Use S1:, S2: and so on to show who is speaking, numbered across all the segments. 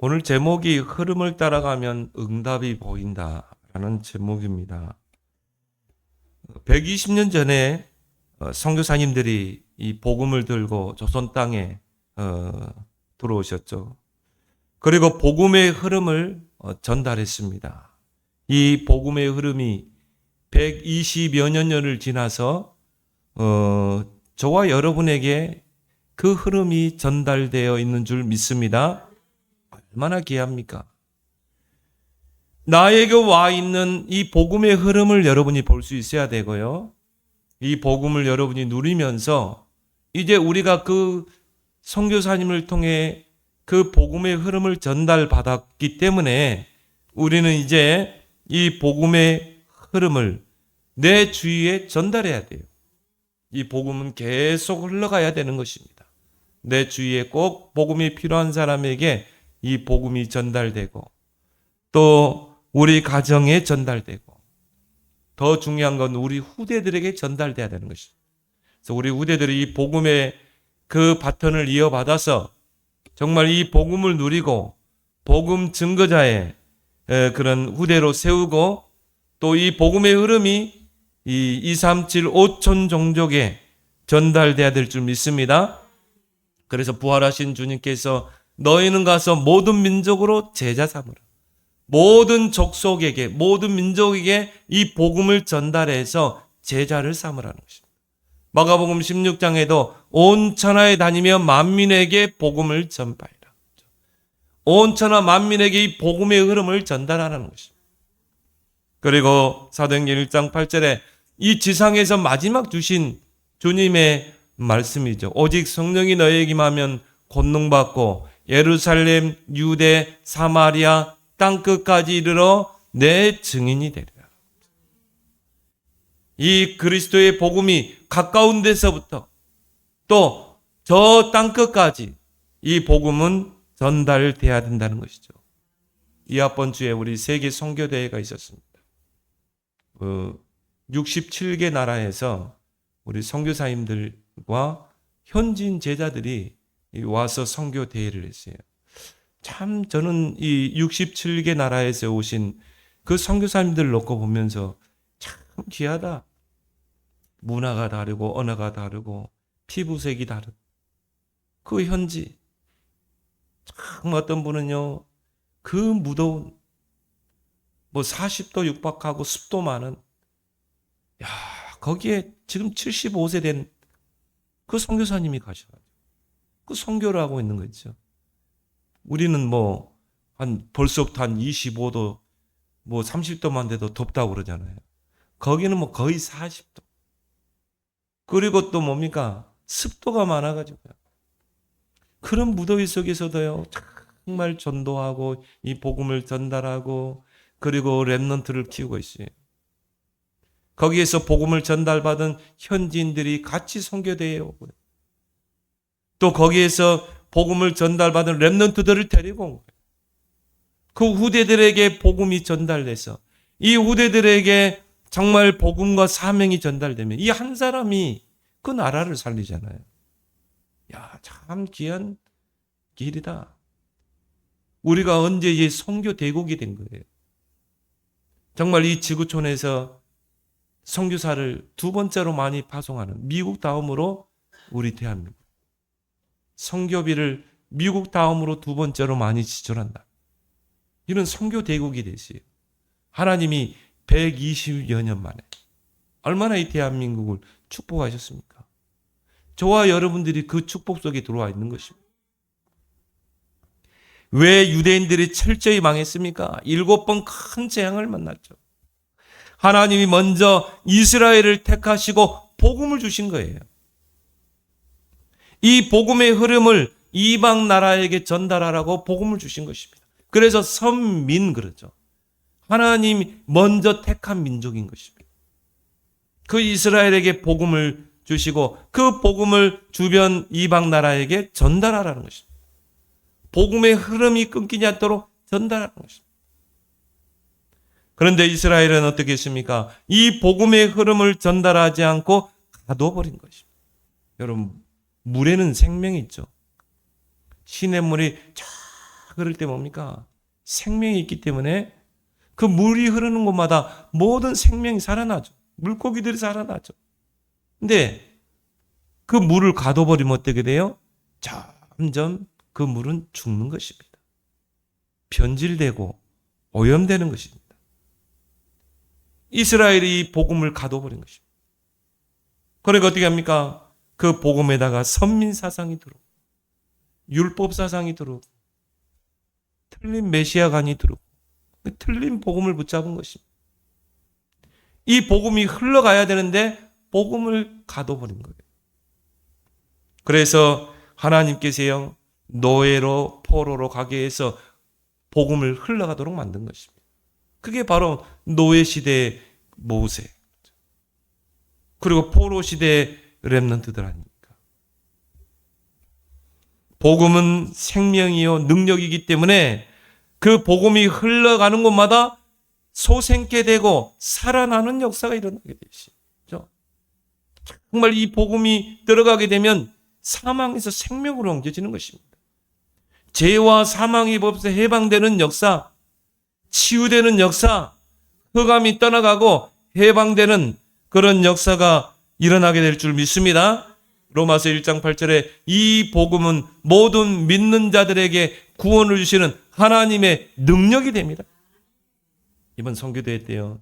S1: 오늘 제목이 흐름을 따라가면 응답이 보인다라는 제목입니다. 120년 전에 선교사님들이 이 복음을 들고 조선 땅에 들어오셨죠. 그리고 복음의 흐름을 전달했습니다. 이 복음의 흐름이 120여 년을 지나서 저와 여러분에게 그 흐름이 전달되어 있는 줄 믿습니다. 얼마나 귀합니까? 나에게 와 있는 이 복음의 흐름을 여러분이 볼 수 있어야 되고요. 이 복음을 여러분이 누리면서 이제 우리가 그 선교사님을 통해 그 복음의 흐름을 전달받았기 때문에 우리는 이제 이 복음의 흐름을 내 주위에 전달해야 돼요. 이 복음은 계속 흘러가야 되는 것입니다. 내 주위에 꼭 복음이 필요한 사람에게 이 복음이 전달되고 또 우리 가정에 전달되고 더 중요한 건 우리 후대들에게 전달돼야 되는 것입니다. 그래서 우리 후대들이 이 복음의 그 바톤을 이어받아서 정말 이 복음을 누리고 복음 증거자의 그런 후대로 세우고 또 이 복음의 흐름이 이 237 5천 종족에 전달돼야 될 줄 믿습니다. 그래서 부활하신 주님께서 너희는 가서 모든 민족으로 제자 삼으라. 모든 족속에게 모든 민족에게 이 복음을 전달해서 제자를 삼으라는 것입니다. 마가복음 16장에도 온 천하에 다니며 만민에게 복음을 전파하라. 온 천하 만민에게 이 복음의 흐름을 전달하라는 것입니다. 그리고 사도행전 1장 8절에 이 지상에서 마지막 주신 주님의 말씀이죠. 오직 성령이 너희에게 임하면 권능받고 예루살렘, 유대, 사마리아 땅끝까지 이르러 내 증인이 되리라. 이 그리스도의 복음이 가까운 데서부터 또 저 땅끝까지 이 복음은 전달돼야 된다는 것이죠. 이번 주에 우리 세계 선교대회가 있었습니다. 67개 나라에서 우리 선교사님들과 현지인 제자들이 와서 선교 대회를 했어요. 참 저는 이 67개 나라에서 오신 그 선교사님들을 놓고 보면서 참 귀하다. 문화가 다르고 언어가 다르고 피부색이 다르고 그 현지 참 어떤 분은요 그 무더운 40도 육박하고 습도 많은 거기에 지금 75세 된 그 선교사님이 가셔가지고 그 선교를 하고 있는 거 있죠. 우리는 벌써부터 한 25도 30도만 돼도 덥다고 그러잖아요. 거기는 거의 40도. 그리고 또 뭡니까? 습도가 많아가지고요. 그런 무더위 속에서도요, 정말 전도하고 이 복음을 전달하고 그리고 렘넌트를 키우고 있어요. 거기에서 복음을 전달받은 현지인들이 같이 선교대회에 오고요. 또 거기에서 복음을 전달받은 렘넌트들을 데리고 온 거예요. 그 후대들에게 복음이 전달돼서 이 후대들에게 정말 복음과 사명이 전달되면 이 한 사람이 그 나라를 살리잖아요. 참 귀한 길이다. 우리가 언제 이 선교 대국이 된 거예요. 정말 이 지구촌에서 선교사를 두 번째로 많이 파송하는 미국 다음으로 우리 대한민국. 선교비를 미국 다음으로 두 번째로 많이 지출한다. 이런 선교 대국이 됐어요. 하나님이 120여 년 만에 얼마나 이 대한민국을 축복하셨습니까? 저와 여러분들이 그 축복 속에 들어와 있는 것입니다. 왜 유대인들이 철저히 망했습니까? 7번 큰 재앙을 만났죠. 하나님이 먼저 이스라엘을 택하시고 복음을 주신 거예요. 이 복음의 흐름을 이방 나라에게 전달하라고 복음을 주신 것입니다. 그래서 선민 그러죠. 하나님이 먼저 택한 민족인 것입니다. 그 이스라엘에게 복음을 주시고 그 복음을 주변 이방 나라에게 전달하라는 것입니다. 복음의 흐름이 끊기지 않도록 전달하는 것입니다. 그런데 이스라엘은 어떻게 했습니까? 이 복음의 흐름을 전달하지 않고 가둬버린 것입니다. 여러분, 물에는 생명이 있죠. 시냇물이 흐를 때 뭡니까? 생명이 있기 때문에 그 물이 흐르는 곳마다 모든 생명이 살아나죠. 물고기들이 살아나죠. 근데 그 물을 가둬버리면 어떻게 돼요? 점점 그 물은 죽는 것입니다. 변질되고 오염되는 것입니다. 이스라엘이 이 복음을 가둬버린 것입니다. 그러니까 어떻게 합니까? 그 복음에다가 선민사상이 들어오고 율법사상이 들어오고 틀린 메시아관이 들어오고 틀린 복음을 붙잡은 것입니다. 이 복음이 흘러가야 되는데 복음을 가둬버린 거예요. 그래서 하나님께서요, 노예로 포로로 가게 해서 복음을 흘러가도록 만든 것입니다. 그게 바로 노예 시대의 모세, 그리고 포로 시대의 렘넌트들 아닙니까? 복음은 생명이요 능력이기 때문에 그 복음이 흘러가는 곳마다 소생케 되고 살아나는 역사가 일어나게 되시죠. 정말 이 복음이 들어가게 되면 사망에서 생명으로 옮겨지는 것입니다. 죄와 사망의 법에서 해방되는 역사, 치유되는 역사, 흑암이 떠나가고 해방되는 그런 역사가 일어나게 될 줄 믿습니다. 로마서 1장 8절에 이 복음은 모든 믿는 자들에게 구원을 주시는 하나님의 능력이 됩니다. 이번 선교대회 때요,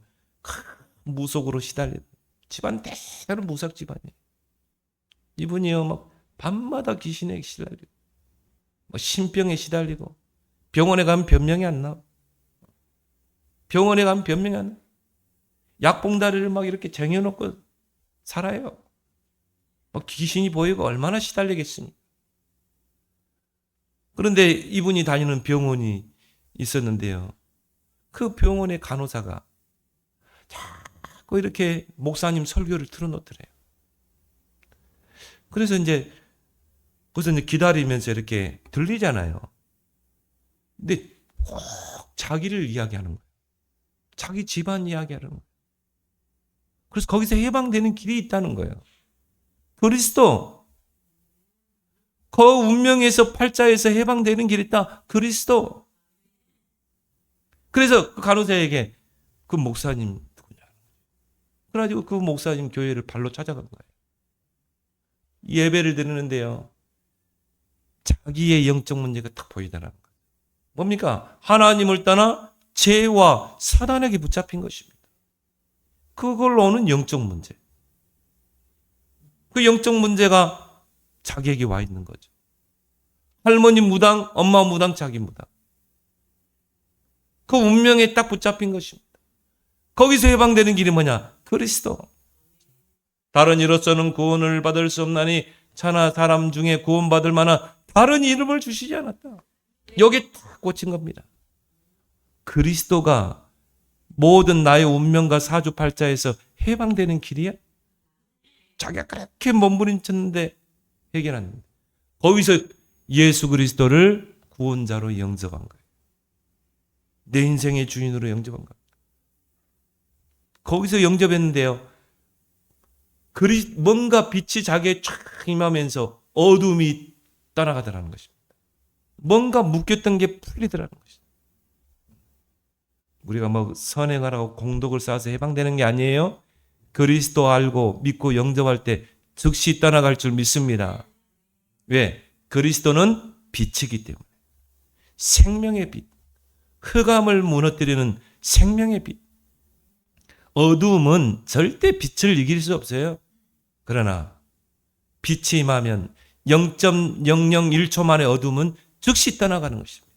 S1: 무속으로 시달리는 집안 대대로 무속 집안이에요. 이분이요 막 밤마다 귀신에 시달리고 신병에 시달리고 병원에 가면 변명이 안 나와. 병원에 가면 변명이 안 나와. 약봉다리를 막 이렇게 쟁여놓고 살아요. 막 귀신이 보이고 얼마나 시달리겠습니까? 그런데 이분이 다니는 병원이 있었는데요. 그 병원의 간호사가 자꾸 이렇게 목사님 설교를 틀어놓더래요. 그래서 이제 기다리면서 이렇게 들리잖아요. 근데 꼭 자기를 이야기하는 거예요. 자기 집안 이야기하는 거예요. 그래서 거기서 해방되는 길이 있다는 거예요. 그리스도. 그 운명에서 팔자에서 해방되는 길이 있다. 그리스도. 그래서 그 간호사에게 그 목사님 누구냐. 그래가지고 그 목사님 교회를 발로 찾아간 거예요. 예배를 드리는데요. 자기의 영적 문제가 딱 보이더라는 거예요. 뭡니까? 하나님을 떠나 죄와 사단에게 붙잡힌 것입니다. 그걸로 오는 영적 문제. 그 영적 문제가 자기에게 와 있는 거죠. 할머니 무당, 엄마 무당, 자기 무당. 그 운명에 딱 붙잡힌 것입니다. 거기서 해방되는 길이 뭐냐? 그리스도. 다른 이로서는 구원을 받을 수 없나니 차나 사람 중에 구원받을 만한 다른 이름을 주시지 않았다. 여기 딱 꽂힌 겁니다. 그리스도가 모든 나의 운명과 사주팔자에서 해방되는 길이야? 자기가 그렇게 몸부림쳤는데 해결합니다. 거기서 예수 그리스도를 구원자로 영접한 거예요. 내 인생의 주인으로 영접한 거예요. 거기서 영접했는데요. 뭔가 빛이 자기에 쫙 임하면서 어둠이 떠나가더라는 것입니다. 뭔가 묶였던 게 풀리더라는 것입니다. 우리가 뭐 선행하라고 공덕을 쌓아서 해방되는 게 아니에요. 그리스도 알고 믿고 영접할 때 즉시 떠나갈 줄 믿습니다. 왜? 그리스도는 빛이기 때문에. 생명의 빛. 흑암을 무너뜨리는 생명의 빛. 어두움은 절대 빛을 이길 수 없어요. 그러나 빛이 임하면 0.001초 만에 어둠은 즉시 떠나가는 것입니다.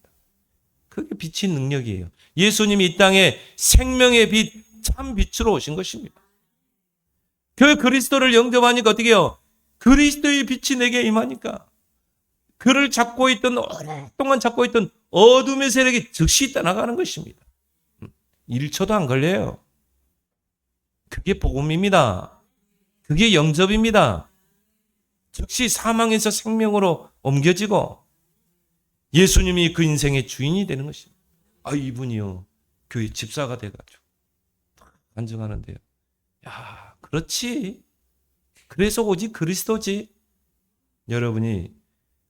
S1: 그게 빛의 능력이에요. 예수님이 이 땅에 생명의 빛, 참 빛으로 오신 것입니다. 그 그리스도를 영접하니까 어떻게 해요? 그리스도의 빛이 내게 임하니까 그를 잡고 있던, 오랫동안 잡고 있던 어둠의 세력이 즉시 떠나가는 것입니다. 1초도 안 걸려요. 그게 복음입니다. 그게 영접입니다. 즉시 사망에서 생명으로 옮겨지고 예수님이 그 인생의 주인이 되는 것입니다. 이분이요. 교회 집사가 돼가지고 간증하는데요. 야, 그렇지. 그래서 오직 그리스도지. 여러분이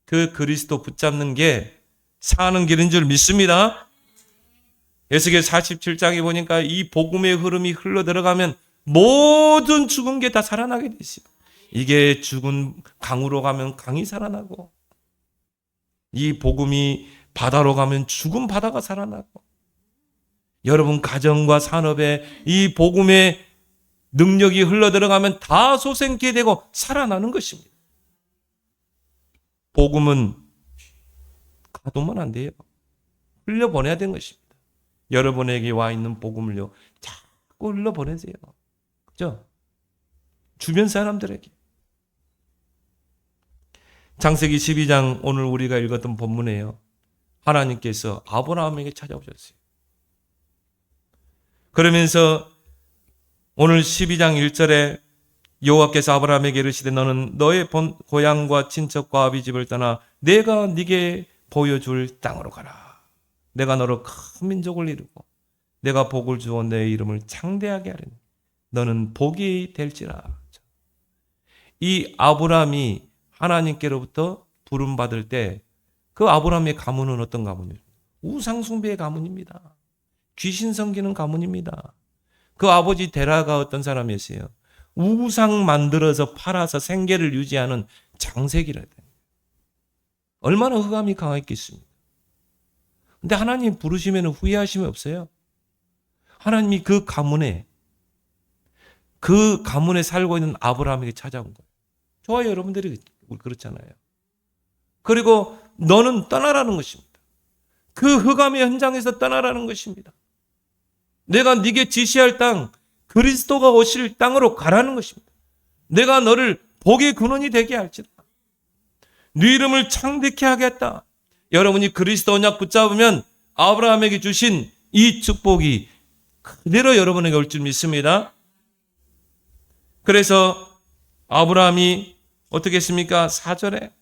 S1: 그 그리스도 붙잡는 게 사는 길인 줄 믿습니다. 에스겔 47장에 보니까 이 복음의 흐름이 흘러 들어가면 모든 죽은 게 다 살아나게 되시고, 이게 죽은 강으로 가면 강이 살아나고, 이 복음이 바다로 가면 죽은 바다가 살아나고, 여러분 가정과 산업에 이 복음의 능력이 흘러 들어가면 다 솟생케 되고 살아나는 것입니다. 복음은 가두면 안 돼요. 흘려보내야 되는 것입니다. 여러분에게 와 있는 복음을요, 자꾸 흘려보내세요. 그죠? 주변 사람들에게. 창세기 12장 오늘 우리가 읽었던 본문이에요. 하나님께서 아브라함에게 찾아오셨어요. 그러면서 오늘 12장 1절에 여호와께서 아브라함에게 이르시되 너는 너의 본 고향과 친척과 아비집을 떠나 내가 네게 보여줄 땅으로 가라. 내가 너로 큰 민족을 이루고 내가 복을 주어 내 이름을 창대하게 하리니 너는 복이 될지라. 이 아브라함이 하나님께로부터 부름받을 때 그 아브라함의 가문은 어떤 가문이에요? 우상숭배의 가문입니다. 귀신 섬기는 가문입니다. 그 아버지 데라가 어떤 사람이었어요? 우상 만들어서 팔아서 생계를 유지하는 장색이라 돼요. 얼마나 흑암이 강했겠습니까? 근데 하나님 부르시면 후회하심이 없어요. 하나님이 그 가문에 살고 있는 아브라함에게 찾아온 거예요. 저와 여러분들이 그렇잖아요. 그리고 너는 떠나라는 것입니다. 그 흑암의 현장에서 떠나라는 것입니다. 내가 네게 지시할 땅, 그리스도가 오실 땅으로 가라는 것입니다. 내가 너를 복의 근원이 되게 할지라. 네 이름을 창대케 하겠다. 여러분이 그리스도 언약 붙잡으면 아브라함에게 주신 이 축복이 그대로 여러분에게 올 줄 믿습니다. 그래서 아브라함이 어떻게 했습니까? 4절에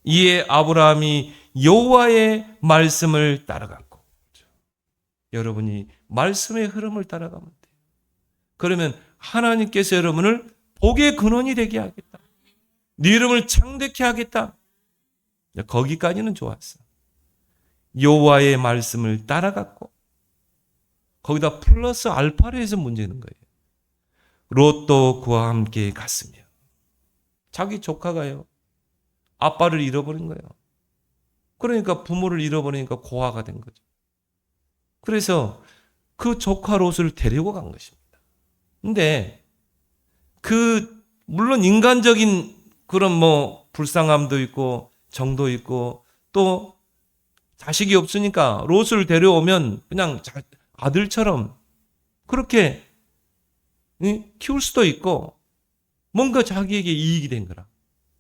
S1: 이에 아브라함이 여호와의 말씀을 따라갔고, 여러분이 말씀의 흐름을 따라가면 돼요. 그러면 하나님께서 여러분을 복의 근원이 되게 하겠다. 네 이름을 창대케 하겠다. 거기까지는 좋았어. 여호와의 말씀을 따라갔고 거기다 플러스 알파를 해서 문제는 거예요. 롯도 그와 함께 갔으며, 자기 조카가요 아빠를 잃어버린 거예요. 그러니까 부모를 잃어버리니까 고아가 된 거죠. 그래서 그 조카 롯을 데리고 간 것입니다. 근데 물론 인간적인 그런 불쌍함도 있고 정도 있고 또 자식이 없으니까 롯을 데려오면 그냥 아들처럼 그렇게 키울 수도 있고 뭔가 자기에게 이익이 된 거라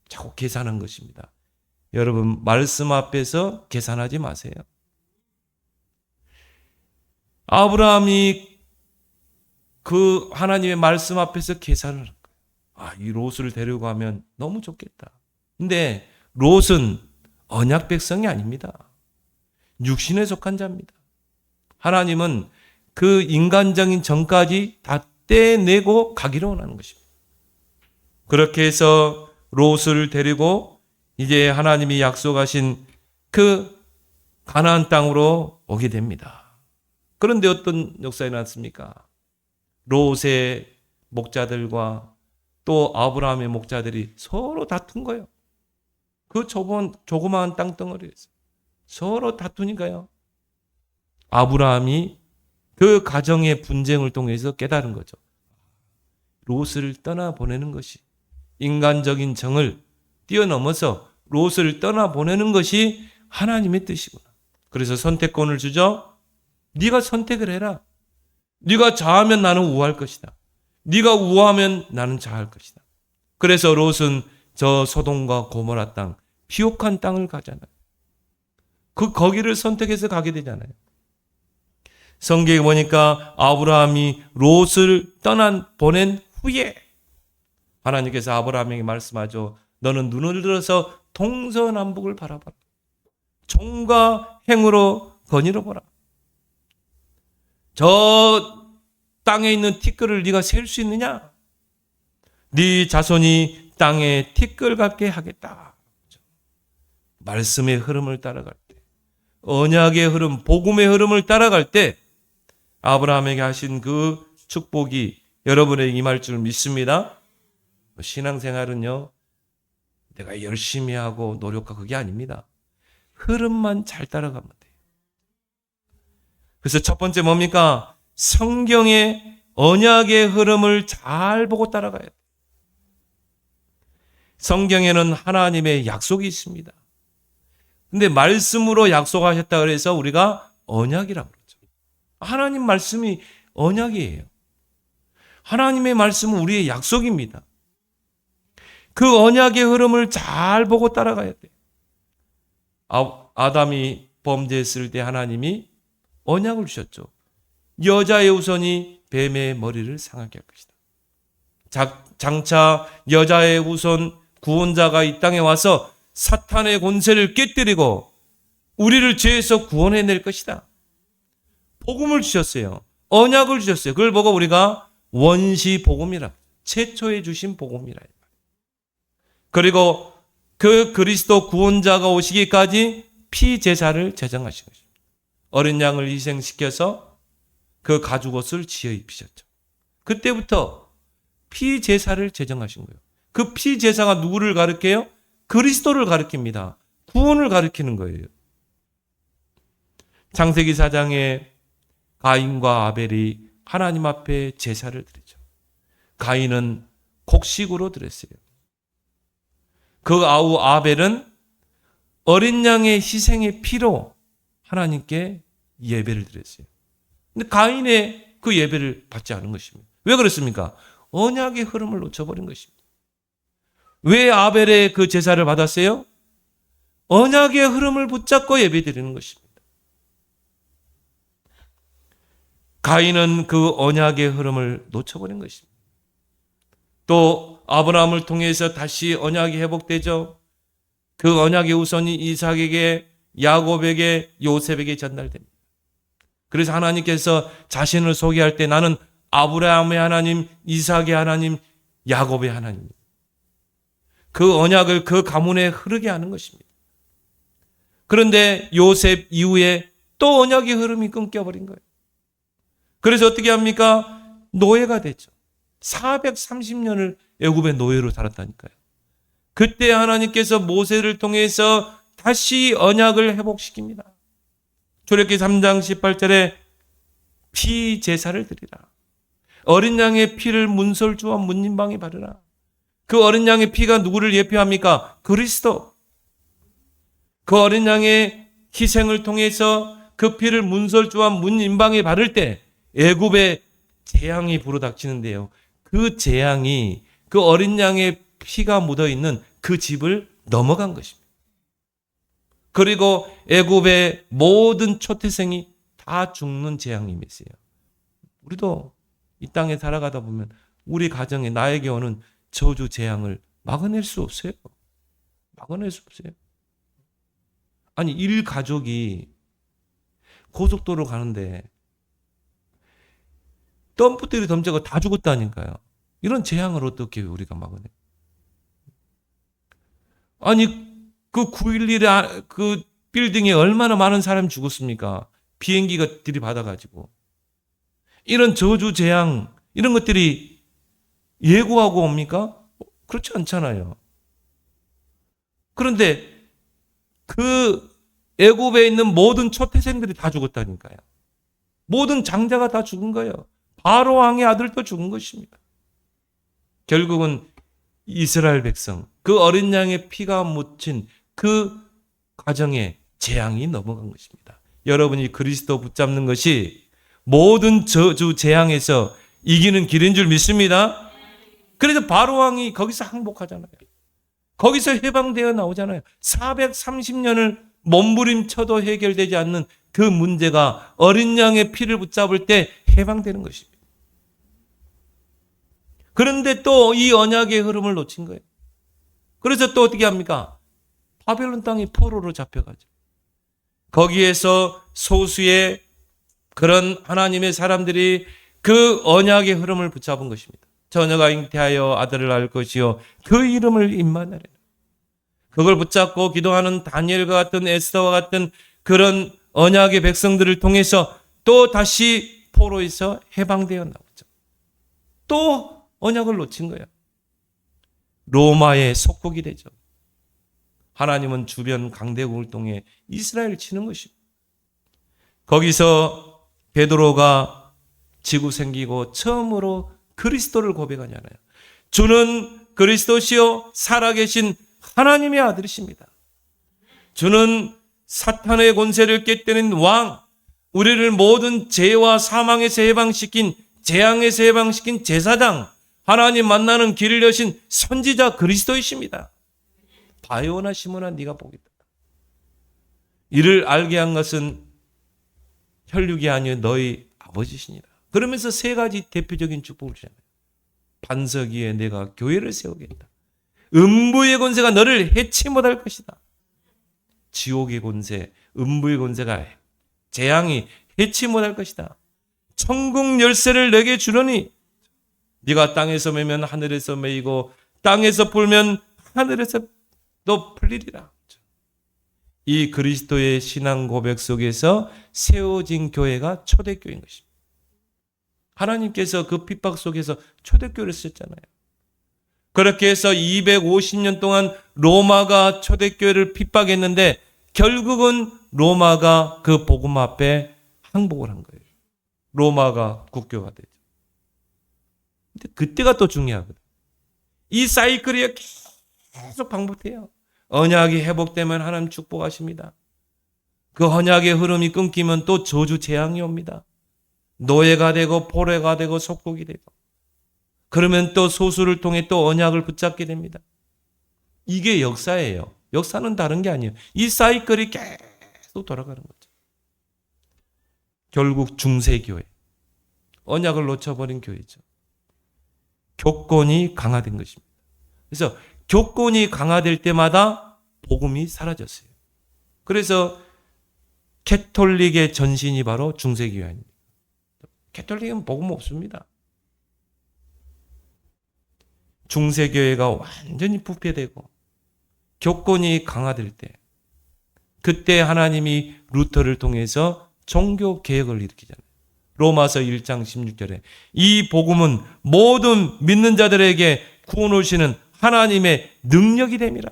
S1: 자꾸 계산한 것입니다. 여러분 말씀 앞에서 계산하지 마세요. 아브라함이 그 하나님의 말씀 앞에서 계산을 한 거예요. 이 롯을 데리고 가면 너무 좋겠다. 근데 롯은 언약 백성이 아닙니다. 육신에 속한 자입니다. 하나님은 그 인간적인 정까지 다 떼내고 가기로 원하는 것입니다. 그렇게 해서 롯을 데리고 이제 하나님이 약속하신 그 가나안 땅으로 오게 됩니다. 그런데 어떤 역사가 일어났습니까? 롯의 목자들과 또 아브라함의 목자들이 서로 다툰 거예요. 그 조그마한 땅덩어리에서 서로 다투니까요. 아브라함이 그 가정의 분쟁을 통해서 깨달은 거죠. 롯을 떠나보내는 것이 인간적인 정을 뛰어넘어서 롯을 떠나보내는 것이 하나님의 뜻이구나. 그래서 선택권을 주죠. 네가 선택을 해라. 네가 좌하면 나는 우할 것이다. 네가 우하면 나는 좌할 것이다. 그래서 롯은 저 소돔과 고모라 땅, 비옥한 땅을 가잖아요. 거기를 선택해서 가게 되잖아요. 성경에 보니까 아브라함이 롯을 보낸 후에 하나님께서 아브라함에게 말씀하죠. 너는 눈을 들어서 동서남북을 바라봐라. 종과 행으로 거닐어 보라. 저 땅에 있는 티끌을 네가 셀 수 있느냐? 네 자손이 땅에 티끌 같게 하겠다. 말씀의 흐름을 따라갈 때 언약의 흐름, 복음의 흐름을 따라갈 때 아브라함에게 하신 그 축복이 여러분에게 임할 줄 믿습니다. 신앙생활은요, 내가 열심히 하고 노력하고 그게 아닙니다. 흐름만 잘 따라가면 돼요. 그래서 첫 번째 뭡니까? 성경의 언약의 흐름을 잘 보고 따라가야 돼요. 성경에는 하나님의 약속이 있습니다. 근데 말씀으로 약속하셨다 그래서 우리가 언약이라고 그러죠. 하나님 말씀이 언약이에요. 하나님의 말씀은 우리의 약속입니다. 그 언약의 흐름을 잘 보고 따라가야 돼요. 아담이 범죄했을 때 하나님이 언약을 주셨죠. 여자의 후손이 뱀의 머리를 상하게 할 것이다. 장차 여자의 후손 구원자가 이 땅에 와서 사탄의 권세를 깨뜨리고 우리를 죄에서 구원해낼 것이다. 복음을 주셨어요. 언약을 주셨어요. 그걸 보고 우리가 원시 복음이라, 최초에 주신 복음이라. 그리고 그 그리스도 구원자가 오시기까지 피제사를 제정하신 것입니다. 어린 양을 희생시켜서 그 가죽옷을 지어 입히셨죠. 그때부터 피제사를 제정하신 거예요. 그 피제사가 누구를 가리켜요? 그리스도를 가리킵니다. 구원을 가리키는 거예요. 창세기 4장에 가인과 아벨이 하나님 앞에 제사를 드리죠. 가인은 곡식으로 드렸어요. 그 아우 아벨은 어린 양의 희생의 피로 하나님께 예배를 드렸어요. 근데 가인의 그 예배를 받지 않은 것입니다. 왜 그렇습니까? 언약의 흐름을 놓쳐버린 것입니다. 왜 아벨의 그 제사를 받았어요? 언약의 흐름을 붙잡고 예배드리는 것입니다. 가인은 그 언약의 흐름을 놓쳐버린 것입니다. 또 아브라함을 통해서 다시 언약이 회복되죠. 그 언약의 후손이 이삭에게, 야곱에게, 요셉에게 전달됩니다. 그래서 하나님께서 자신을 소개할 때 나는 아브라함의 하나님, 이삭의 하나님, 야곱의 하나님. 그 언약을 그 가문에 흐르게 하는 것입니다. 그런데 요셉 이후에 또 언약의 흐름이 끊겨버린 거예요. 그래서 어떻게 합니까? 노예가 됐죠. 430년을 애굽의 노예로 살았다니까요. 그때 하나님께서 모세를 통해서 다시 언약을 회복시킵니다. 출애굽기 3장 18절에 피 제사를 드리라. 어린 양의 피를 문설주와 문인방에 바르라. 그 어린 양의 피가 누구를 예표합니까? 그리스도. 그 어린 양의 희생을 통해서 그 피를 문설주와 문인방에 바를 때 애굽의 재앙이 불어닥치는데요. 그 재앙이 그 어린 양의 피가 묻어있는 그 집을 넘어간 것입니다. 그리고 애굽의 모든 초태생이 다 죽는 재앙이 임했어요. 우리도 이 땅에 살아가다 보면 우리 가정에 나에게 오는 저주 재앙을 막아낼 수 없어요. 막아낼 수 없어요. 아니, 일가족이 고속도로 가는데 덤프들이 덤져가 다 죽었다니까요. 이런 재앙을 어떻게 우리가 막아내? 아니, 그 9.11에 그 빌딩에 얼마나 많은 사람이 죽었습니까? 비행기가 들이받아가지고. 이런 저주, 재앙, 이런 것들이 예고하고 옵니까? 그렇지 않잖아요. 그런데 그 애굽에 있는 모든 초태생들이 다 죽었다니까요. 모든 장자가 다 죽은 거예요. 바로 왕의 아들도 죽은 것입니다. 결국은 이스라엘 백성, 그 어린 양의 피가 묻힌 그 가정에 재앙이 넘어간 것입니다. 여러분이 그리스도 붙잡는 것이 모든 저주 재앙에서 이기는 길인 줄 믿습니다. 그래서 바로 왕이 거기서 항복하잖아요. 거기서 해방되어 나오잖아요. 430년을 몸부림쳐도 해결되지 않는 그 문제가 어린 양의 피를 붙잡을 때 해방되는 것입니다. 그런데 또 이 언약의 흐름을 놓친 거예요. 그래서 또 어떻게 합니까? 바벨론 땅이 포로로 잡혀가죠. 거기에서 소수의 그런 하나님의 사람들이 그 언약의 흐름을 붙잡은 것입니다. 처녀가 잉태하여 아들을 낳을 것이요 그 이름을 임마누엘. 그걸 붙잡고 기도하는 다니엘과 같은 에스더와 같은 그런 언약의 백성들을 통해서 또 다시 포로에서 해방되어 나오죠. 또 언약을 놓친 거예요. 로마의 속국이 되죠. 하나님은 주변 강대국을 통해 이스라엘을 치는 것입니다. 거기서 베드로가 지구 생기고 처음으로 그리스도를 고백하잖아요. 주는 그리스도시요 살아계신 하나님의 아들이십니다. 주는 사탄의 권세를 깨뜨린 왕, 우리를 모든 죄와 사망에서 해방시킨, 재앙에서 해방시킨 제사장, 하나님 만나는 길을 여신 선지자 그리스도이십니다. 바요나 시몬아 네가 복이다. 이를 알게 한 것은 혈육이 아니요 너희 아버지시니라. 그러면서 세 가지 대표적인 축복을 주잖아요. 반석 위에 내가 교회를 세우겠다. 음부의 권세가 너를 해치 못할 것이다. 지옥의 권세, 음부의 권세가 재앙이 해치 못할 것이다. 천국 열쇠를 내게 주려니 네가 땅에서 매면 하늘에서 매이고 땅에서 풀면 하늘에서 또 풀리리라. 이 그리스도의 신앙 고백 속에서 세워진 교회가 초대교회인 것입니다. 하나님께서 그 핍박 속에서 초대교회를 쓰셨잖아요. 그렇게 해서 250년 동안 로마가 초대교회를 핍박했는데 결국은 로마가 그 복음 앞에 항복을 한 거예요. 로마가 국교가 되죠. 근데 그때가 또 중요하거든요. 이 사이클이 계속 반복돼요. 언약이 회복되면 하나님 축복하십니다. 그 언약의 흐름이 끊기면 또 저주 재앙이 옵니다. 노예가 되고 포로가 되고 속국이 되고 그러면 또 소수를 통해 또 언약을 붙잡게 됩니다. 이게 역사예요. 역사는 다른 게 아니에요. 이 사이클이 계속 돌아가는 거죠. 결국 중세교회, 언약을 놓쳐버린 교회죠. 교권이 강화된 것입니다. 그래서 교권이 강화될 때마다 복음이 사라졌어요. 그래서 캐톨릭의 전신이 바로 중세교회 아닙니까? 캐톨릭은 복음 없습니다. 중세교회가 완전히 부패되고 교권이 강화될 때 그때 하나님이 루터를 통해서 종교 개혁을 일으키잖아요. 로마서 1장 16절에 이 복음은 모든 믿는 자들에게 구원 오시는 하나님의 능력이 됨이라.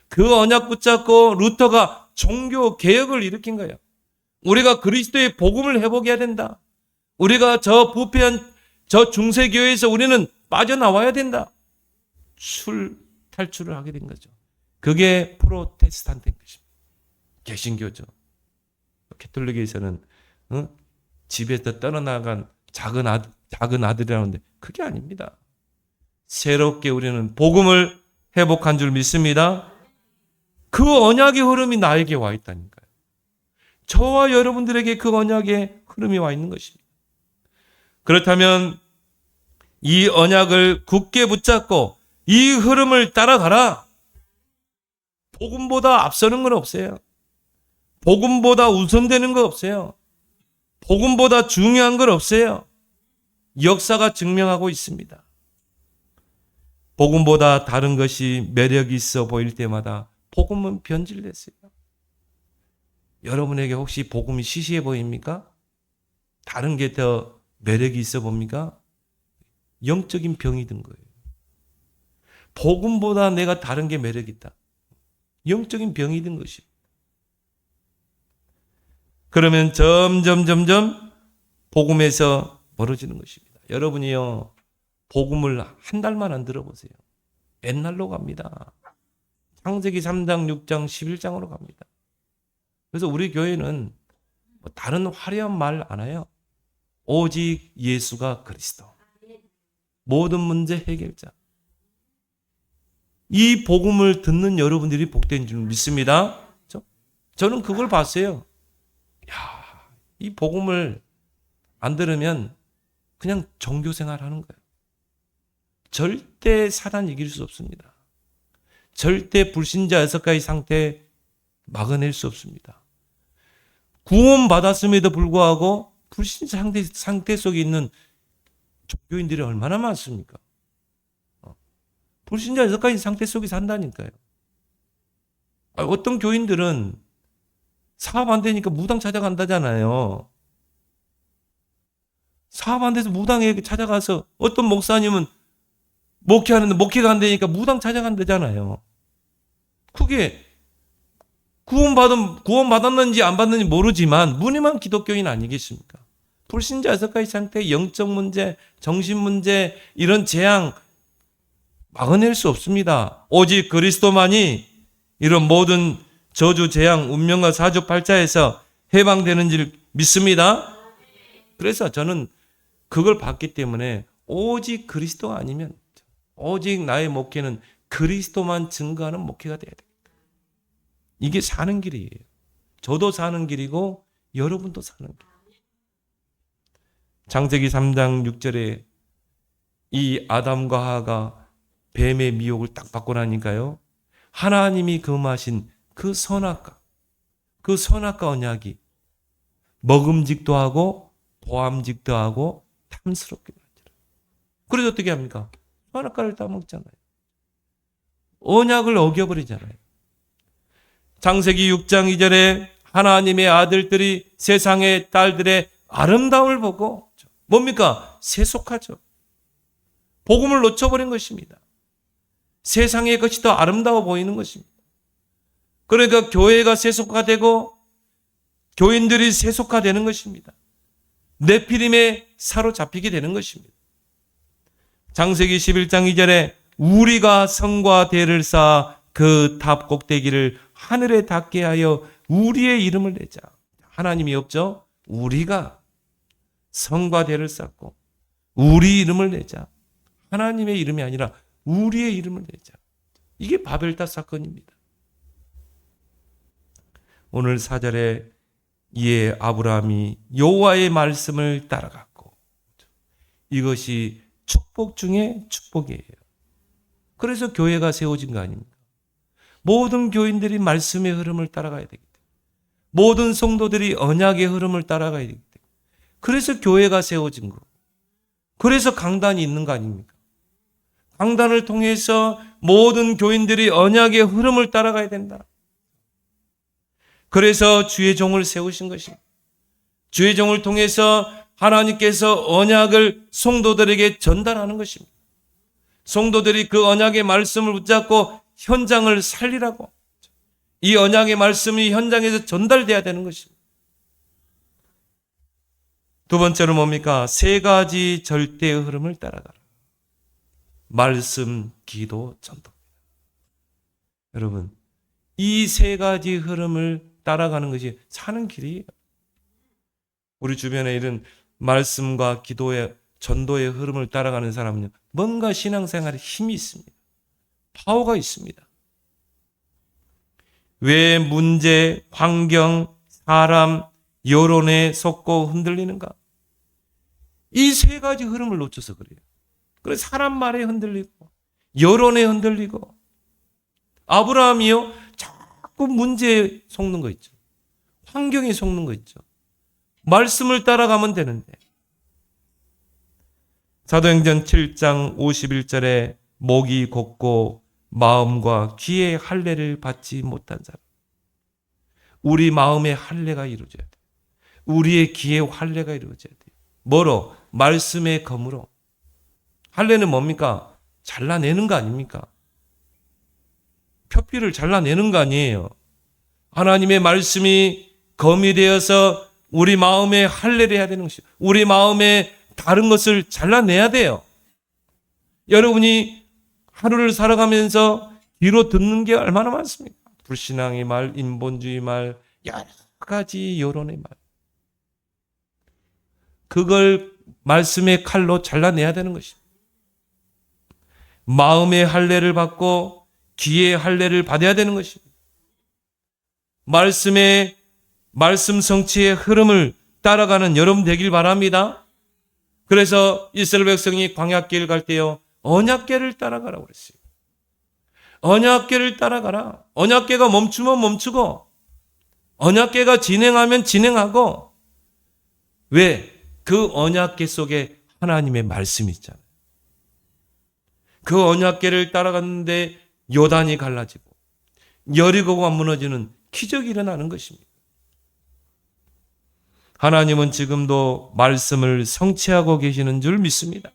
S1: 그 언약 붙잡고 루터가 종교 개혁을 일으킨 거예요. 우리가 그리스도의 복음을 회복해야 된다. 우리가 저 부패한 저 중세교회에서 우리는 빠져나와야 된다. 탈출을 하게 된 거죠. 그게 프로테스탄트인 것입니다. 개신교죠. 캐톨릭에서는 집에서 떠나간 작은 아들이라는데 그게 아닙니다. 새롭게 우리는 복음을 회복한 줄 믿습니다. 그 언약의 흐름이 나에게 와 있다니까요. 저와 여러분들에게 그 언약의 흐름이 와 있는 것입니다. 그렇다면 이 언약을 굳게 붙잡고 이 흐름을 따라가라. 복음보다 앞서는 건 없어요. 복음보다 우선되는 건 없어요. 복음보다 중요한 건 없어요. 역사가 증명하고 있습니다. 복음보다 다른 것이 매력이 있어 보일 때마다 복음은 변질됐어요. 여러분에게 혹시 복음이 시시해 보입니까? 다른 게 더 매력이 있어 봅니까? 영적인 병이 든 거예요. 복음보다 내가 다른 게 매력 있다. 영적인 병이 든 것입니다. 그러면 점점 복음에서 멀어지는 것입니다. 여러분이요, 복음을 한 달만 안 들어보세요. 옛날로 갑니다. 창세기 3장, 6장, 11장으로 갑니다. 그래서 우리 교회는 다른 화려한 말 안 해요. 오직 예수가 그리스도. 모든 문제 해결자. 이 복음을 듣는 여러분들이 복된 줄 믿습니다. 저는 그걸 봤어요. 이 복음을 안 들으면 그냥 종교생활 하는 거예요. 절대 사단 이길 수 없습니다. 절대 불신자 여섯가지 상태 막아낼 수 없습니다. 구원받았음에도 불구하고 불신자 상태 속에 있는 종교인들이 얼마나 많습니까? 불신자 여섯가지 상태 속에 산다니까요. 어떤 교인들은 사업 안 되니까 무당 찾아간다잖아요. 사업 안 돼서 무당에 찾아가서 어떤 목사님은 목회하는데 목회가 안 되니까 무당 찾아간다잖아요. 그게 구원받았는지 안 받는지 모르지만 무늬만 기독교인 아니겠습니까? 불신자 6가지 상태, 영적 문제, 정신 문제, 이런 재앙 막아낼 수 없습니다. 오직 그리스도만이 이런 모든 저주, 재앙, 운명과 사주팔자에서 해방되는 줄 믿습니다. 그래서 저는 그걸 봤기 때문에 오직 그리스도가 아니면, 오직 나의 목회는 그리스도만 증거하는 목회가 돼야 됩니다. 이게 사는 길이에요. 저도 사는 길이고 여러분도 사는 길. 창세기 3장 6절에 이 아담과 하가 뱀의 미혹을 딱 받고 나니까요, 하나님이 금하신 그 선악과 언약이 먹음직도 하고 보암직도 하고 탐스럽게 만들어요. 그래서 어떻게 합니까? 선악과를 따먹잖아요. 언약을 어겨버리잖아요. 창세기 6장 2절에 하나님의 아들들이 세상의 딸들의 아름다움을 보고 뭡니까? 세속하죠. 복음을 놓쳐버린 것입니다. 세상의 것이 더 아름다워 보이는 것입니다. 그러니까 교회가 세속화되고 교인들이 세속화되는 것입니다. 네피림에 사로잡히게 되는 것입니다. 창세기 11장 2절에 우리가 성과 대를 쌓아 그 탑 꼭대기를 하늘에 닿게 하여 우리의 이름을 내자. 하나님이 없죠? 우리가 성과 대를 쌓고 우리 이름을 내자. 하나님의 이름이 아니라 우리의 이름을 내자. 이게 바벨탑 사건입니다. 오늘 4절에 이에 아브라함이 여호와의 말씀을 따라갔고, 이것이 축복 중에 축복이에요. 그래서 교회가 세워진 거 아닙니까? 모든 교인들이 말씀의 흐름을 따라가야 되기 때문에, 모든 성도들이 언약의 흐름을 따라가야 되기 때문에, 그래서 교회가 세워진 거, 그래서 강단이 있는 거 아닙니까? 강단을 통해서 모든 교인들이 언약의 흐름을 따라가야 된다. 그래서 주의 종을 세우신 것입니다. 주의 종을 통해서 하나님께서 언약을 성도들에게 전달하는 것입니다. 성도들이 그 언약의 말씀을 붙잡고 현장을 살리라고, 이 언약의 말씀이 현장에서 전달돼야 되는 것입니다. 두 번째로 뭡니까? 3가지 절대의 흐름을 따라가라. 말씀, 기도, 전도입니다. 여러분, 이 3가지 흐름을 따라가는 것이 사는 길이에요. 우리 주변에 이런 말씀과 기도의 전도의 흐름을 따라가는 사람은요, 뭔가 신앙생활에 힘이 있습니다. 파워가 있습니다. 왜 문제, 환경, 사람, 여론에 속고 흔들리는가? 이 3가지 흐름을 놓쳐서 그래요. 그래서 사람 말에 흔들리고 여론에 흔들리고, 아브라함이요 자꾸 문제에 속는 거 있죠. 환경에 속는 거 있죠. 말씀을 따라가면 되는데. 사도행전 7장 51절에 목이 곧고 마음과 귀의 할례를 받지 못한 사람, 우리 마음의 할례가 이루어져야 돼요. 우리의 귀의 할례가 이루어져야 돼요. 뭐로? 말씀의 검으로. 할례는 뭡니까? 잘라내는 거 아닙니까? 표피를 잘라내는 거 아니에요. 하나님의 말씀이 검이 되어서 우리 마음에 할례를 해야 되는 것이에요. 우리 마음에 다른 것을 잘라내야 돼요. 여러분이 하루를 살아가면서 귀로 듣는 게 얼마나 많습니까? 불신앙의 말, 인본주의 말, 여러 가지 여론의 말. 그걸 말씀의 칼로 잘라내야 되는 것입니다. 마음의 할례를 받고 귀의 할례를 받아야 되는 것입니다. 말씀 성취의 흐름을 따라가는 여러분 되길 바랍니다. 그래서 이스라엘 백성이 광야길 갈 때요, 언약궤를 따라가라고 그랬어요. 언약궤를 따라가라. 언약궤가 멈추면 멈추고, 언약궤가 진행하면 진행하고. 왜? 그 언약궤 속에 하나님의 말씀이 있잖아요. 그 언약궤를 따라갔는데 요단이 갈라지고 여리고가 무너지는 기적이 일어나는 것입니다. 하나님은 지금도 말씀을 성취하고 계시는 줄 믿습니다.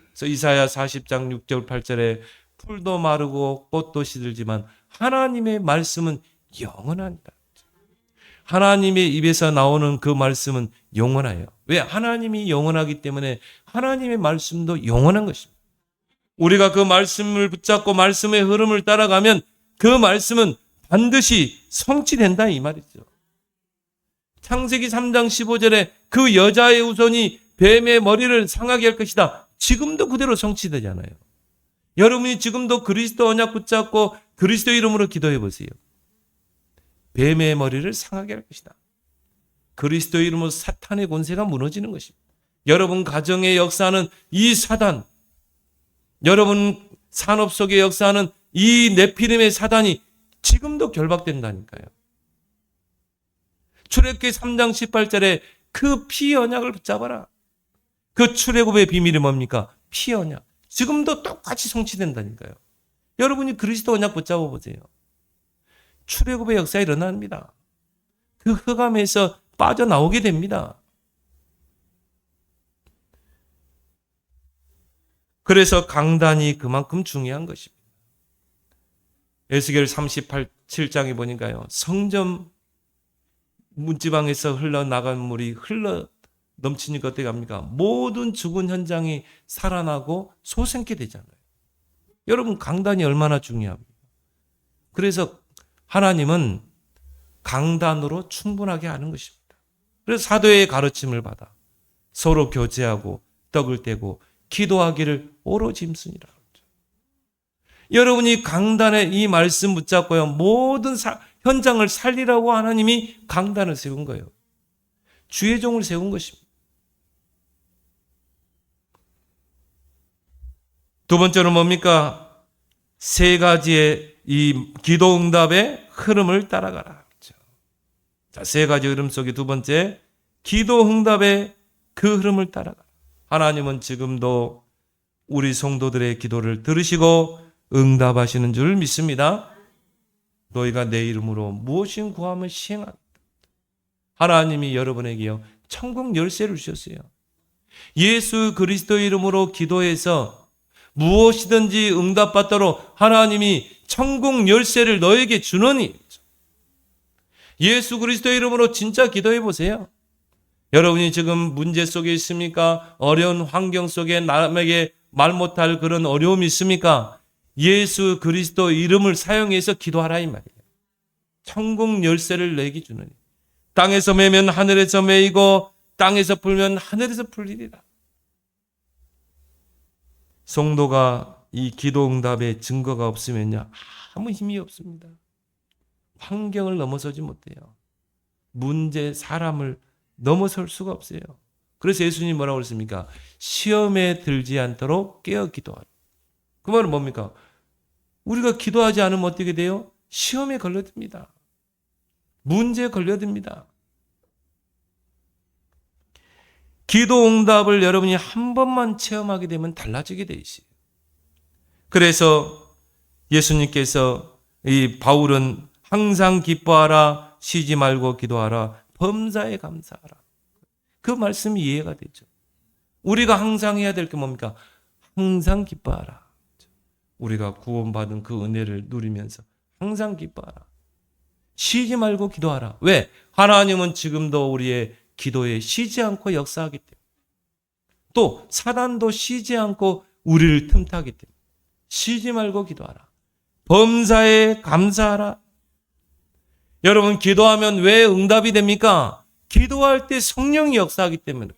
S1: 그래서 이사야 40장 6절 8절에 풀도 마르고 꽃도 시들지만 하나님의 말씀은 영원합니다. 하나님의 입에서 나오는 그 말씀은 영원해요. 왜? 하나님이 영원하기 때문에 하나님의 말씀도 영원한 것입니다. 우리가 그 말씀을 붙잡고 말씀의 흐름을 따라가면 그 말씀은 반드시 성취된다 이 말이죠. 창세기 3장 15절에 그 여자의 후손이 뱀의 머리를 상하게 할 것이다. 지금도 그대로 성취되잖아요. 여러분이 지금도 그리스도 언약 붙잡고 그리스도 이름으로 기도해 보세요. 뱀의 머리를 상하게 할 것이다. 그리스도 이름으로 사탄의 권세가 무너지는 것입니다. 여러분 가정의 역사는 이 사단, 여러분 산업 속의 역사는 이 네피림의 사단이 지금도 결박된다니까요. 출애굽기 3장 18절에 그 피 언약을 붙잡아라. 그 출애굽의 비밀이 뭡니까? 피 언약. 지금도 똑같이 성취된다니까요. 여러분이 그리스도 언약 붙잡아 보세요. 출애굽의 역사가 일어납니다. 그 흑암에서 빠져나오게 됩니다. 그래서 강단이 그만큼 중요한 것입니다. 에스겔 37장에 보니까요. 성전 문지방에서 흘러나간 물이 흘러 넘치니까 어떻게 합니까? 모든 죽은 현장이 살아나고 소생케 되잖아요. 여러분 강단이 얼마나 중요합니까? 그래서 하나님은 강단으로 충분하게 하는 것입니다. 그래서 사도의 가르침을 받아 서로 교제하고 떡을 떼고 기도하기를 오로지 힘쓰니라. 여러분이 강단에 이 말씀 붙잡고요. 모든 현장을 살리라고 하나님이 강단을 세운 거예요. 주의 종을 세운 것입니다. 두 번째는 뭡니까? 세 가지의 이 기도 응답의 흐름을 따라가라. 자, 세 가지 흐름 속에 두 번째, 기도 응답의 그 흐름을 따라가라. 하나님은 지금도 우리 성도들의 기도를 들으시고 응답하시는 줄 믿습니다. 너희가 내 이름으로 무엇인 구하면 시행하겠다. 하나님이 여러분에게요 천국 열쇠를 주셨어요. 예수 그리스도 이름으로 기도해서 무엇이든지 응답받도록 하나님이 천국 열쇠를 너에게 주노니 예수 그리스도 이름으로 진짜 기도해 보세요. 여러분이 지금 문제 속에 있습니까? 어려운 환경 속에 남에게 말 못할 그런 어려움이 있습니까? 예수 그리스도 이름을 사용해서 기도하라 이 말이에요. 천국 열쇠를 내게 주노니 땅에서 매면 하늘에서 매이고 땅에서 풀면 하늘에서 풀리리라. 성도가 이 기도 응답의 증거가 없으면요 아무 힘이 없습니다. 환경을 넘어서지 못해요. 문제, 사람을 넘어설 수가 없어요. 그래서 예수님이 뭐라고 그랬습니까? 시험에 들지 않도록 깨어 기도하라. 그 말은 뭡니까? 우리가 기도하지 않으면 어떻게 돼요? 시험에 걸려듭니다. 문제에 걸려듭니다. 기도 응답을 여러분이 한 번만 체험하게 되면 달라지게 돼 있어요. 그래서 예수님께서 이 바울은 항상 기뻐하라, 쉬지 말고 기도하라, 범사에 감사하라. 그 말씀이 이해가 되죠. 우리가 항상 해야 될 게 뭡니까? 항상 기뻐하라. 우리가 구원받은 그 은혜를 누리면서 항상 기뻐하라. 쉬지 말고 기도하라. 왜? 하나님은 지금도 우리의 기도에 쉬지 않고 역사하기 때문에. 또 사단도 쉬지 않고 우리를 틈타기 때문에. 쉬지 말고 기도하라. 범사에 감사하라. 여러분 기도하면 왜 응답이 됩니까? 기도할 때 성령이 역사하기 때문에.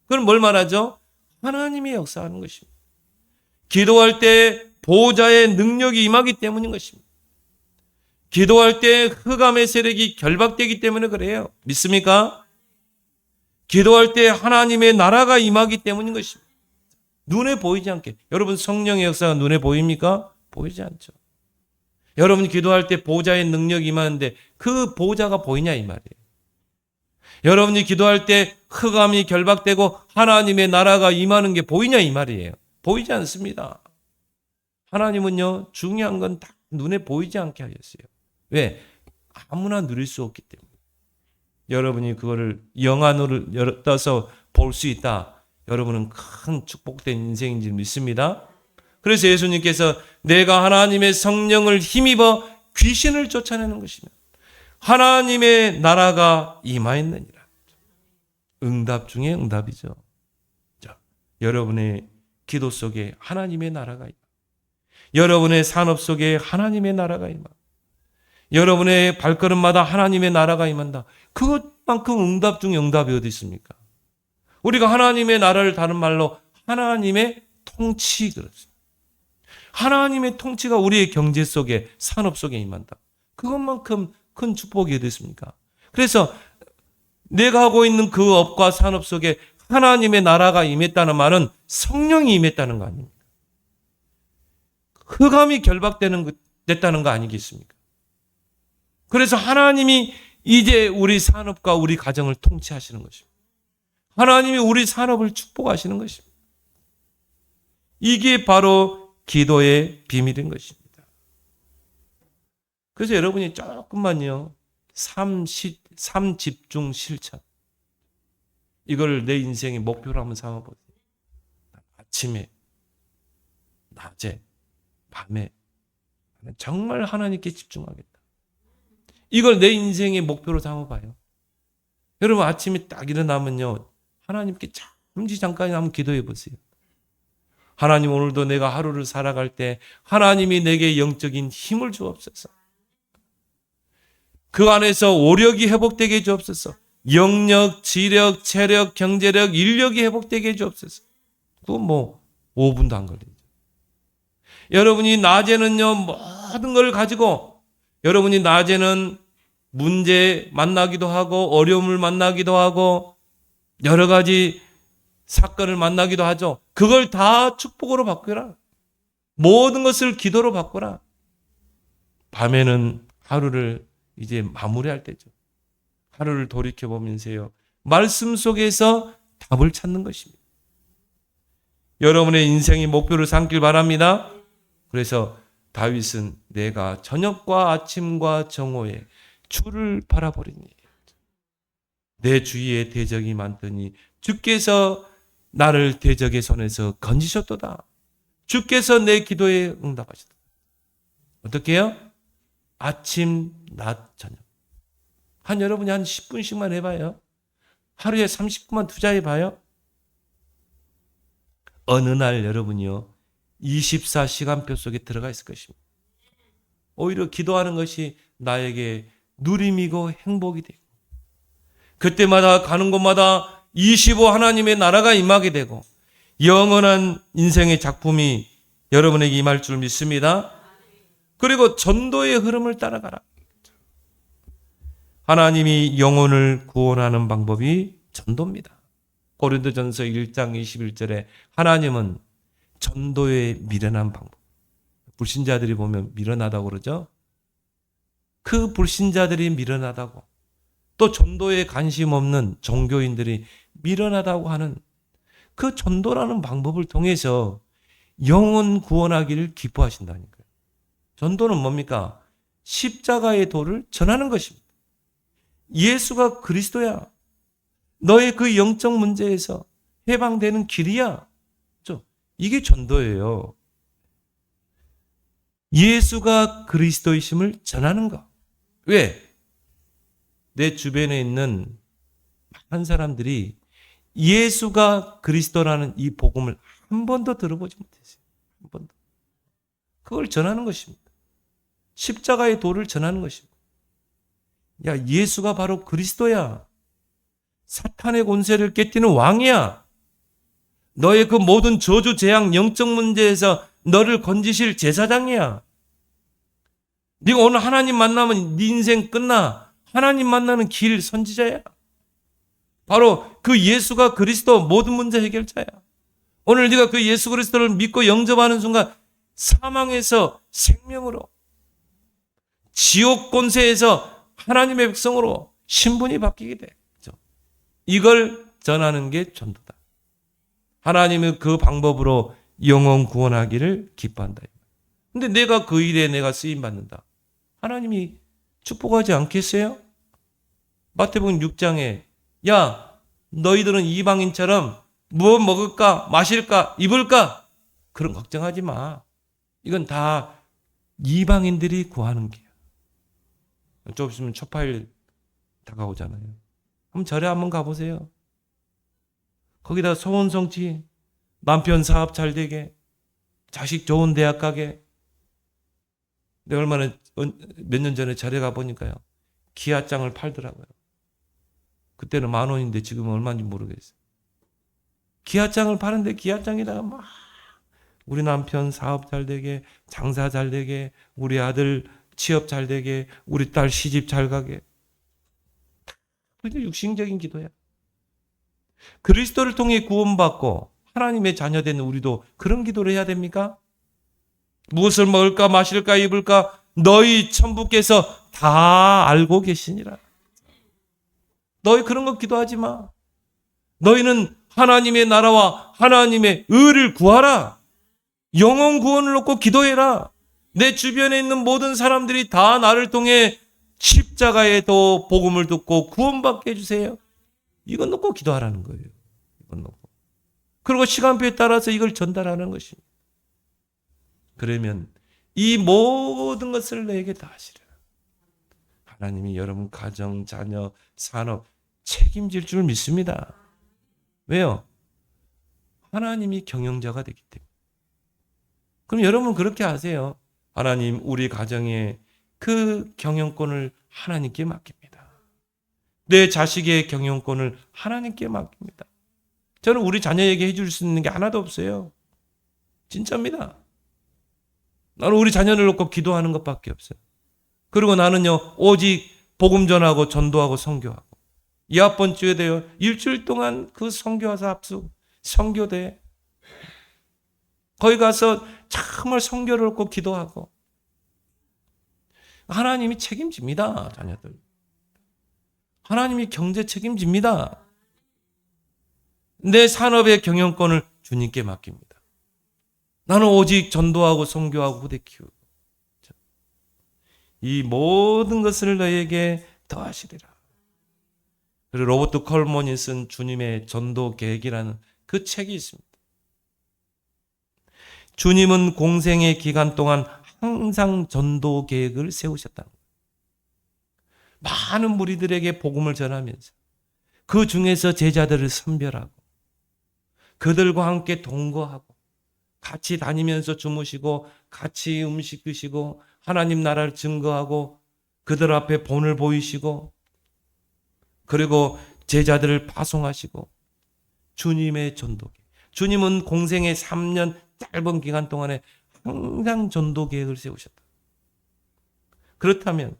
S1: 그럼 뭘 말하죠? 하나님이 역사하는 것입니다. 기도할 때 보호자의 능력이 임하기 때문인 것입니다. 기도할 때 흑암의 세력이 결박되기 때문에 그래요. 믿습니까? 기도할 때 하나님의 나라가 임하기 때문인 것입니다. 눈에 보이지 않게. 여러분 성령의 역사가 눈에 보입니까? 보이지 않죠. 여러분 기도할 때 보호자의 능력이 임하는데 그 보호자가 보이냐 이 말이에요. 여러분이 기도할 때 흑암이 결박되고 하나님의 나라가 임하는 게 보이냐 이 말이에요. 보이지 않습니다. 하나님은요 중요한 건 다 눈에 보이지 않게 하셨어요. 왜? 아무나 누릴 수 없기 때문에. 여러분이 그거를 영안으로 떠서 볼 수 있다. 여러분은 큰 축복된 인생인 줄 믿습니다. 그래서 예수님께서 내가 하나님의 성령을 힘입어 귀신을 쫓아내는 것이며 하나님의 나라가 임하였느니라. 응답 중에 응답이죠. 자, 여러분의 기도 속에 하나님의 나라가 임하. 여러분의 산업 속에 하나님의 나라가 임하. 여러분의 발걸음마다 하나님의 나라가 임한다. 그것만큼 응답 중에 응답이 어디 있습니까? 우리가 하나님의 나라를 다른 말로 하나님의 통치 그렇습니다. 하나님의 통치가 우리의 경제 속에 산업 속에 임한다. 그것만큼 큰 축복이 어디 있습니까? 그래서 내가 하고 있는 그 업과 산업 속에 하나님의 나라가 임했다는 말은 성령이 임했다는 거 아닙니까? 흑암이 됐다는 거 아니겠습니까? 그래서 하나님이 이제 우리 산업과 우리 가정을 통치하시는 것입니다. 하나님이 우리 산업을 축복하시는 것입니다. 이게 바로 기도의 비밀인 것입니다. 그래서 여러분이 조금만요, 삶 집중 실천. 이걸 내 인생의 목표로 한번 삼아보세요. 아침에, 낮에, 밤에 정말 하나님께 집중하겠다. 이걸 내 인생의 목표로 삼아봐요. 여러분 아침에 딱 일어나면요, 하나님께 잠깐 한번 기도해 보세요. 하나님, 오늘도 내가 하루를 살아갈 때 하나님이 내게 영적인 힘을 주옵소서. 그 안에서 오력이 회복되게 해주옵소서. 영력, 지력, 체력, 경제력, 인력이 회복되게 해주옵소서. 그건 5분도 안 걸리죠. 여러분이 낮에는요, 모든 걸 가지고 여러분이 낮에는 문제 만나기도 하고 어려움을 만나기도 하고 여러 가지 사건을 만나기도 하죠. 그걸 다 축복으로 바꾸라. 모든 것을 기도로 바꾸라. 밤에는 하루를 이제 마무리할 때죠. 하루를 돌이켜보면서요, 말씀 속에서 답을 찾는 것입니다. 여러분의 인생의 목표를 삼길 바랍니다. 그래서 다윗은 내가 저녁과 아침과 정오에 주를 바라보리니 내 주위에 대적이 많더니 주께서 나를 대적의 손에서 건지셨도다. 주께서 내 기도에 응답하셨다. 어떻게 해요? 아침, 낮, 저녁. 여러분이 한 10분씩만 해봐요. 하루에 30분만 투자해봐요. 어느 날 여러분이요, 24시간표 속에 들어가 있을 것입니다. 오히려 기도하는 것이 나에게 누림이고 행복이 되고, 그때마다 가는 곳마다 25 하나님의 나라가 임하게 되고 영원한 인생의 작품이 여러분에게 임할 줄 믿습니다. 그리고 전도의 흐름을 따라가라. 하나님이 영혼을 구원하는 방법이 전도입니다. 고린도전서 1장 21절에 하나님은 전도에 미련한 방법. 불신자들이 보면 미련하다고 그러죠. 그 불신자들이 미련하다고, 또 전도에 관심 없는 종교인들이 미련하다고 하는 그 전도라는 방법을 통해서 영혼 구원하기를 기뻐하신다니까요. 전도는 뭡니까? 십자가의 도를 전하는 것입니다. 예수가 그리스도야. 너의 그 영적 문제에서 해방되는 길이야. 이게 전도예요. 예수가 그리스도이심을 전하는 것. 왜? 내 주변에 있는 많은 사람들이 예수가 그리스도라는 이 복음을 한 번도 들어보지 못했어요. 한 번도. 그걸 전하는 것입니다. 십자가의 도를 전하는 것입니다. 야, 예수가 바로 그리스도야. 사탄의 권세를 깨뜨리는 왕이야. 너의 그 모든 저주, 재앙, 영적 문제에서 너를 건지실 제사장이야. 네가 오늘 하나님 만나면 네 인생 끝나. 하나님 만나는 길 선지자야. 바로 그 예수가 그리스도 모든 문제 해결자야. 오늘 네가 그 예수 그리스도를 믿고 영접하는 순간 사망에서 생명으로, 지옥 권세에서 하나님의 백성으로 신분이 바뀌게 돼. 이걸 전하는 게 전도다. 하나님은 그 방법으로 영혼 구원하기를 기뻐한다. 근데 내가 그 일에 내가 쓰임 받는다. 하나님이 축복하지 않겠어요? 마태복음 6장에 야, 너희들은 이방인처럼 무엇 먹을까, 마실까, 입을까? 그런 걱정하지 마. 이건 다 이방인들이 구하는 게야. 좀 있으면 초파일 다가오잖아요. 한번 절에 한번 가보세요. 거기다 소원성취, 남편 사업 잘 되게, 자식 좋은 대학 가게. 내가 얼마나 몇 년 전에 절에 가보니까요. 기아장을 팔더라고요. 그때는 10,000원인데 지금은 얼마인지 모르겠어요. 기아장을 파는데 기아장에다가 막 우리 남편 사업 잘 되게, 장사 잘 되게, 우리 아들 취업 잘 되게, 우리 딸 시집 잘 가게. 그게 육신적인 기도야. 그리스도를 통해 구원받고 하나님의 자녀된 우리도 그런 기도를 해야 됩니까? 무엇을 먹을까 마실까 입을까 너희 천부께서 다 알고 계시니라. 너희 그런 거 기도하지 마. 너희는 하나님의 나라와 하나님의 의를 구하라. 영혼 구원을 놓고 기도해라. 내 주변에 있는 모든 사람들이 다 나를 통해 십자가에도 복음을 듣고 구원받게 해주세요. 이건 놓고 기도하라는 거예요. 이건 놓고. 그리고 시간표에 따라서 이걸 전달하는 것입니다. 그러면 이 모든 것을 내게 다 하시라. 하나님이 여러분 가정, 자녀, 산업 책임질 줄 믿습니다. 왜요? 하나님이 경영자가 되기 때문에. 그럼 여러분 그렇게 하세요. 하나님 우리 가정에 그 경영권을 하나님께 맡깁니다. 내 자식의 경영권을 하나님께 맡깁니다. 저는 우리 자녀에게 해줄 수 있는 게 하나도 없어요. 진짜입니다. 나는 우리 자녀를 놓고 기도하는 것밖에 없어요. 그리고 나는요 오직 복음 전하고 전도하고 선교하고 이합번 주에 되어 일주일 동안 그 선교하사 합숙 선교대 거기 가서 정말 선교를 놓고 기도하고 하나님이 책임집니다. 자녀들. 하나님이 경제 책임집니다. 내 산업의 경영권을 주님께 맡깁니다. 나는 오직 전도하고 선교하고 후대 키우고 이 모든 것을 너에게 더하시리라. 그리고 로버트 콜먼이 쓴 주님의 전도 계획이라는 그 책이 있습니다. 주님은 공생의 기간 동안 항상 전도 계획을 세우셨다는 거예요. 많은 무리들에게 복음을 전하면서 그 중에서 제자들을 선별하고 그들과 함께 동거하고 같이 다니면서 주무시고 같이 음식 드시고 하나님 나라를 증거하고 그들 앞에 본을 보이시고 그리고 제자들을 파송하시고 주님의 전도. 주님은 공생의 3년 짧은 기간 동안에 항상 전도 계획을 세우셨다. 그렇다면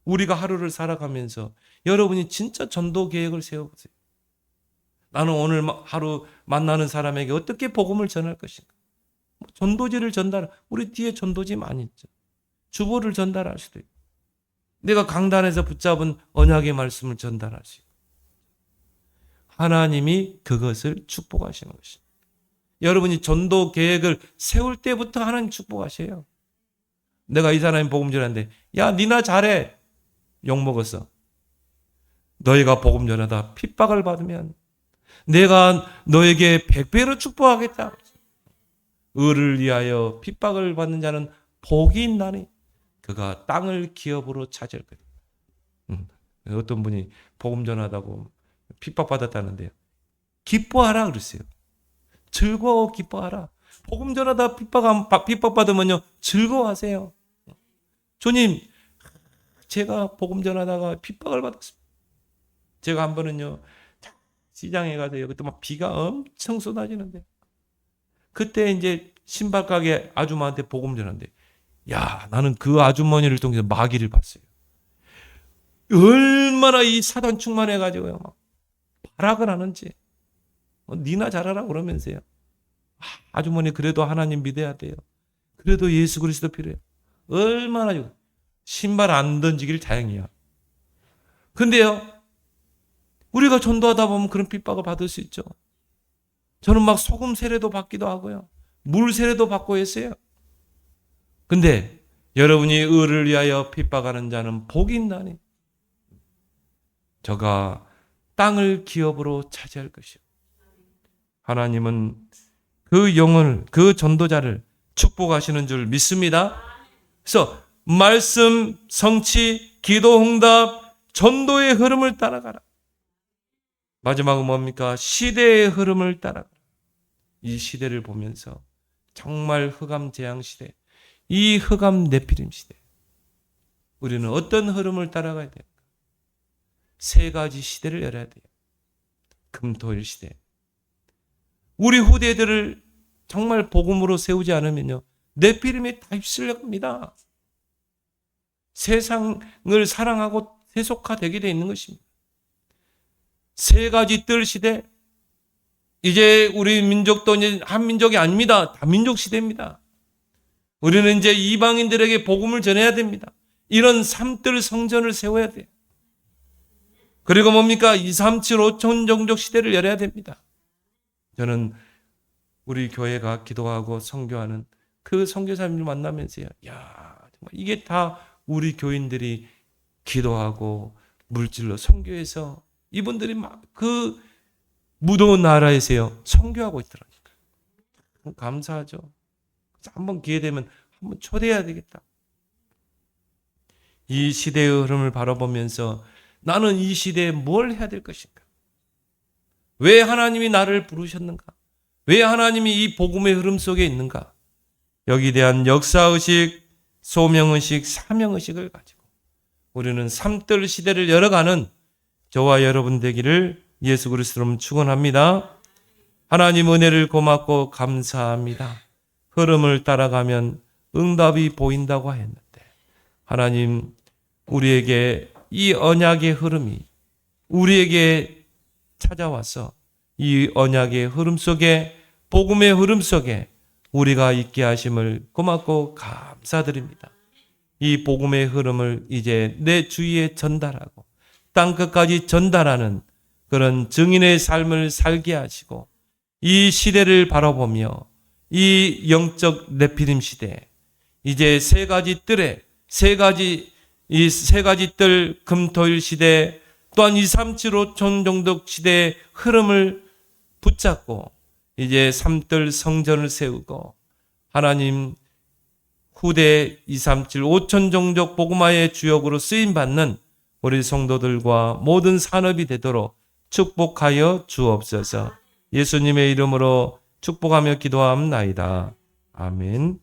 S1: 우리가 하루를 살아가면서 여러분이 진짜 전도 계획을 세워보세요. 나는 오늘 하루 만나는 사람에게 어떻게 복음을 전할 것인가? 전도지를 전달, 우리 뒤에 전도지 많이 있죠. 주보를 전달할 수도 있고 내가 강단에서 붙잡은 언약의 말씀을 전달할 수 있고 하나님이 그것을 축복하시는 것입니다. 여러분이 전도 계획을 세울 때부터 하나님 축복하셔요. 내가 이 사람이 복음 전하는데 야 니나 잘해. 욕먹었어. 너희가 복음 전하다 핍박을 받으면 내가 너에게 100배로 축복하겠다. 의를 위하여 핍박을 받는 자는 복이 있나니 그가 땅을 기업으로 차지할 거다. 어떤 분이 복음 전하다고 핍박받았다는데요. 기뻐하라 그랬어요. 즐거워 기뻐하라. 복음 전하다 핍박받으면요 즐거워하세요. 주님 제가 복음 전하다가 핍박을 받았습니다. 제가 한 번은요 시장에 가서요 그때 막 비가 엄청 쏟아지는데 그때 이제 신발 가게 아줌마한테 복음 전하는데 야 나는 그 아주머니를 통해서 마귀를 봤어요. 얼마나 이 사단 충만해가지고요 막 발악을 하는지 니나 잘하라 그러면서요. 아주머니 그래도 하나님 믿어야 돼요. 그래도 예수 그리스도 필요해요. 얼마나 신발 안 던지길 다행이야. 근데요 우리가 전도하다 보면 그런 핍박을 받을 수 있죠. 저는 막 소금 세례도 받기도 하고요. 물 세례도 받고 했어요. 근데 여러분이 의를 위하여 핍박하는 자는 복이 있나니. 저가 땅을 기업으로 차지할 것이요. 하나님은 그 영혼을, 그 전도자를 축복하시는 줄 믿습니다. 그래서 말씀, 성취, 기도 응답, 전도의 흐름을 따라가라. 마지막은 뭡니까? 시대의 흐름을 따라가라. 이 시대를 보면서 정말 흑암 재앙 시대, 이 흑암 네피림 시대, 우리는 어떤 흐름을 따라가야 됩니까? 세 가지 시대를 열어야 돼요. 금토일 시대. 우리 후대들을 정말 복음으로 세우지 않으면요, 네피림에 다 휩쓸려갑니다. 세상을 사랑하고 세속화되게 되어 있는 것입니다. 세 가지 뜰 시대. 이제 우리 민족도 이제 한 민족이 아닙니다. 다민족 시대입니다. 우리는 이제 이방인들에게 복음을 전해야 됩니다. 이런 삼뜰 성전을 세워야 돼요. 그리고 뭡니까? 2, 3, 7, 5천 종족 시대를 열어야 됩니다. 저는 우리 교회가 기도하고 선교하는 그 선교사님을 만나면서요, 야, 정말 이게 다 우리 교인들이 기도하고 물질로 선교해서 이분들이 막 그 무더운 나라에서요 선교하고 있더라고요. 감사하죠. 그래서 한번 기회 되면 한번 초대해야 되겠다. 이 시대의 흐름을 바라보면서 나는 이 시대에 뭘 해야 될 것인가? 왜 하나님이 나를 부르셨는가? 왜 하나님이 이 복음의 흐름 속에 있는가? 여기에 대한 역사의식, 소명의식, 사명의식을 가지고 우리는 삼뜰 시대를 열어가는 저와 여러분 되기를 예수 그리스도로 축원합니다. 하나님 은혜를 고맙고 감사합니다. 흐름을 따라가면 응답이 보인다고 했는데 하나님, 우리에게 이 언약의 흐름이 우리에게 찾아와서 이 언약의 흐름 속에, 복음의 흐름 속에 우리가 있게 하심을 고맙고 감사드립니다. 이 복음의 흐름을 이제 내 주위에 전달하고 땅끝까지 전달하는 그런 증인의 삶을 살게 하시고 이 시대를 바라보며 이 영적 네피림 시대, 이제 세 가지 뜰에 이 세 가지 뜰 금토일 시대, 또한 2, 3, 7, 5천 종족 시대의 흐름을 붙잡고 이제 삼뜰 성전을 세우고 하나님 후대 2, 3, 7, 5천 종족 복음화의 주역으로 쓰임받는 우리 성도들과 모든 산업이 되도록 축복하여 주옵소서. 예수님의 이름으로 축복하며 기도함나이다. 아멘.